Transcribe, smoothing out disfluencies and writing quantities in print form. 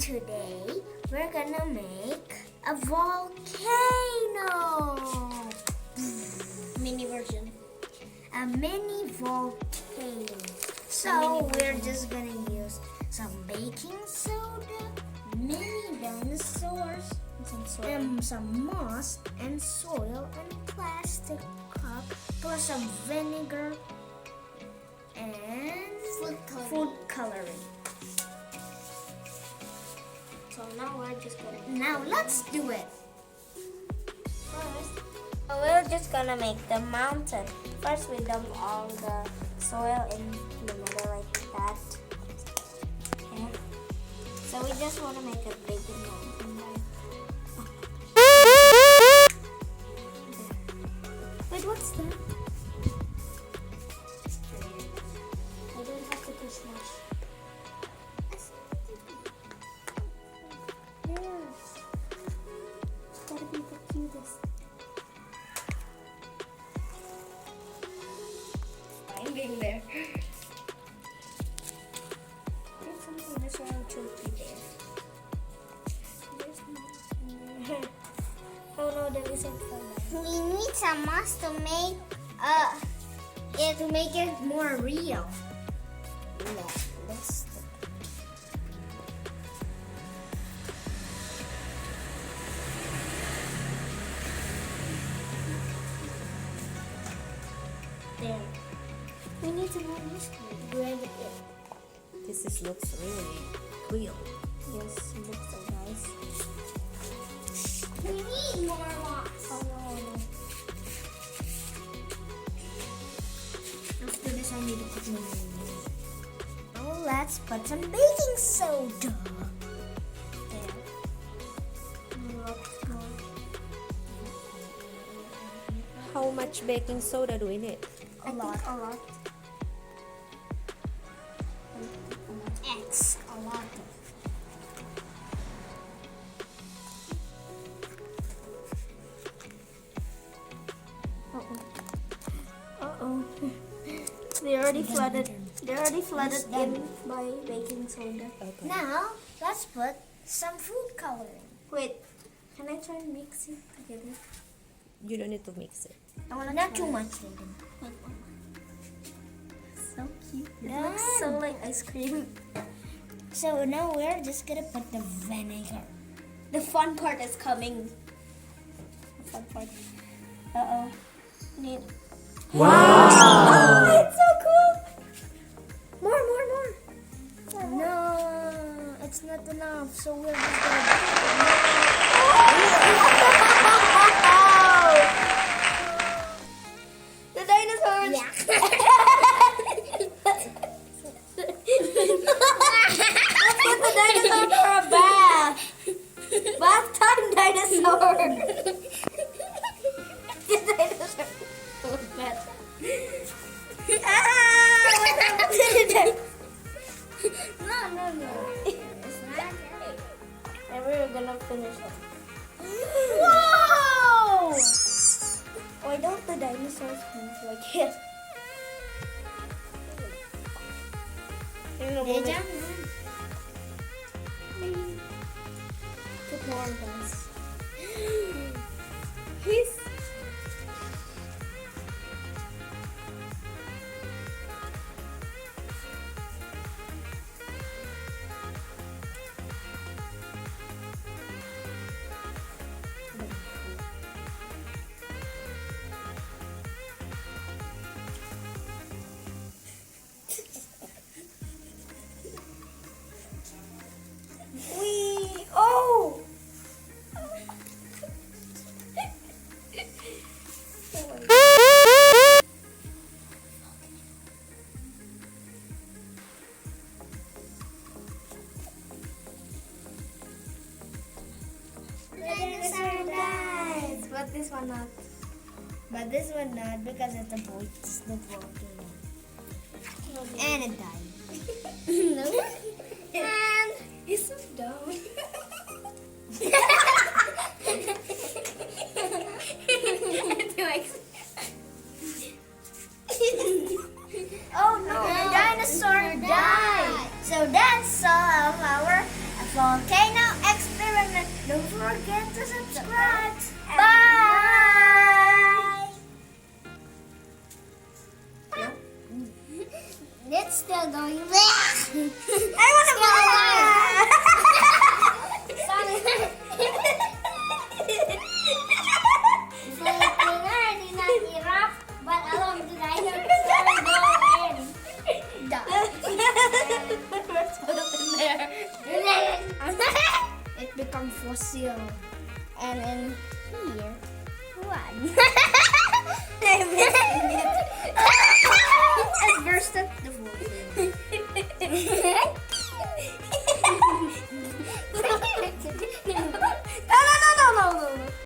today we're gonna make a volcano. Mini version. A mini volcano. So we're just gonna use some baking soda, mini dinosaurs, some moss and soil and plastic cup, plus some vinegar and food coloring. So now we're just gonna. Now let's do it. First, we're just gonna make the mountain. First, we dump all the soil in the middle like that. Okay. So we just want to make a big mountain. Wait, what's that? I don't have to push much. Yes. It's gotta be the cutest. Finding there. There's something that's around chunky there. There's no. Oh no, there isn't fun. We need some moss to make it more real. Let's there. We need to move this way. This looks really real. Yes, it looks so nice. We need more moss. Oh no. After this, I need to put more. Now let's put some baking soda. There. Lots more. How much baking soda do we need? A lot. X, a lot. Uh-oh. They already flooded. They're already flooded in by baking soda. Okay. Now let's put some food coloring. Wait, can I try and mix it together? You don't need to mix it. I wanna Not try too it. much, Hayden. So cute. It Done. looks so like ice cream. So now we're just gonna put the vinegar. The fun part is coming. The fun part. Uh-oh. Need. Wow! Oh, it's so cool! More. No, it's not enough. So we're just gonna. The dinosaurs! Let's get the dinosaur for a bath! Bath time, dinosaur! The dinosaur for a bath. What happened to the dinosaur? No. It's not right. And we're gonna finish it. Whoa! Why don't the dinosaurs move like it? They jump. Put more of us. He's oh! Dinosaur dies. But this one not. But this one not because it's a boy. It's the volcano. And it died. And He's so dumb. oh no, the dinosaur died. So that's all of our Volcano Experiment. Don't forget to subscribe. Bye! It's still going. I want to buy Sorry. Volcano did not erupt, but along the dinosaurs go in. It becomes fossil. And in Here, one. I missed it. It bursted the volcano.